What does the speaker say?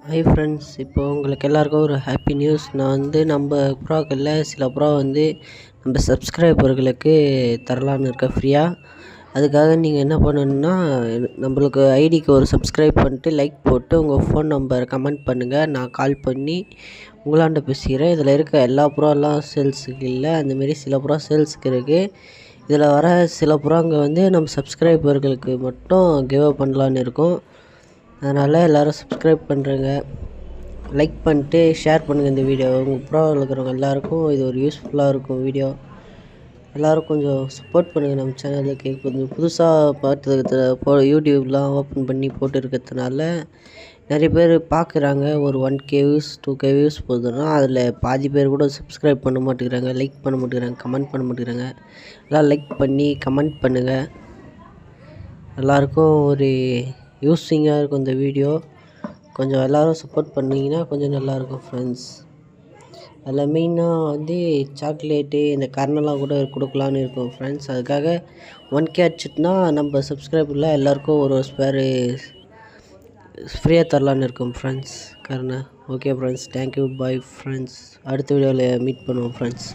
Hi friends, இப்போ உங்களுக்கு எல்லாருக்கும் ஒரு ஹாப்பி நியூஸ். நான் வந்து நம்ம ப்ராக்களில் சில ப்ரா வந்து நம்ம சப்ஸ்கிரைபர்களுக்கு தரலான்னு இருக்கேன் ஃப்ரீயாக. அதுக்காக நீங்கள் என்ன பண்ணணுன்னா, நம்மளுக்கு ஐடிக்கு ஒரு சப்ஸ்கிரைப் பண்ணிட்டு லைக் போட்டு உங்கள் ஃபோன் நம்பரை கமெண்ட் பண்ணுங்கள். நான் கால் பண்ணி உங்களாண்ட பேசிக்கிறேன். இதில் இருக்க எல்லா ப்ராலாம் சேல்ஸுக்கு இல்லை, அந்தமாரி சில ப்ரா சேல்ஸுக்கு இருக்குது. இதில் வர சில ப்ராங்க வந்து நம்ம சப்ஸ்கிரைபர்களுக்கு மட்டும் கிவ் அப் பண்ணலான்னு இருக்கோம். அதனால் எல்லோரும் சப்ஸ்கிரைப் பண்ணுறங்க, லைக் பண்ணிட்டு ஷேர் பண்ணுங்கள் இந்த வீடியோ. உங்கள் ப்ரோவில் இருக்கிறவங்க எல்லாேருக்கும் இது ஒரு யூஸ்ஃபுல்லாக இருக்கும் வீடியோ. எல்லோரும் கொஞ்சம் சப்போர்ட் பண்ணுங்கள் நம்ம சேனலுக்கு. கொஞ்சம் புதுசாக பார்த்து யூடியூப்லாம் ஓப்பன் பண்ணி போட்டு இருக்கிறதுனால நிறைய பேர் பார்க்குறாங்க. ஒரு 1K வியூஸ் 2K வியூஸ் போகுதுன்னா அதில் பாதி பேர் கூட சப்ஸ்கிரைப் பண்ண மாட்டேங்கிறாங்க, லைக் பண்ண மாட்டேங்கிறாங்க, கமெண்ட் பண்ண மாட்டேங்கிறாங்க. எல்லாம் லைக் பண்ணி கமெண்ட் பண்ணுங்கள். எல்லாேருக்கும் ஒரு யூஸிங்காக இருக்கும் இந்த வீடியோ. கொஞ்சம் எல்லோரும் சப்போர்ட் பண்ணிங்கன்னா கொஞ்சம் நல்லாயிருக்கும் ஃப்ரெண்ட்ஸ். அதில் மெயினாக வந்து சாக்லேட்டு இந்த கர்னெல்லாம் கூட கொடுக்கலான்னு இருக்கும் ஃப்ரெண்ட்ஸ். அதுக்காக 1K அடிச்சிட்டுனா நம்ம சப்ஸ்கிரைபரில் எல்லாேருக்கும் ஒரு ஸ்பேரு ஃப்ரீயாக தரலான்னு இருக்கும் ஃப்ரெண்ட்ஸ் கர்னை. Okay friends, thank you, bye friends. அடுத்த வீடியோவில் மீட் பண்ணுவோம் ஃப்ரெண்ட்ஸ்.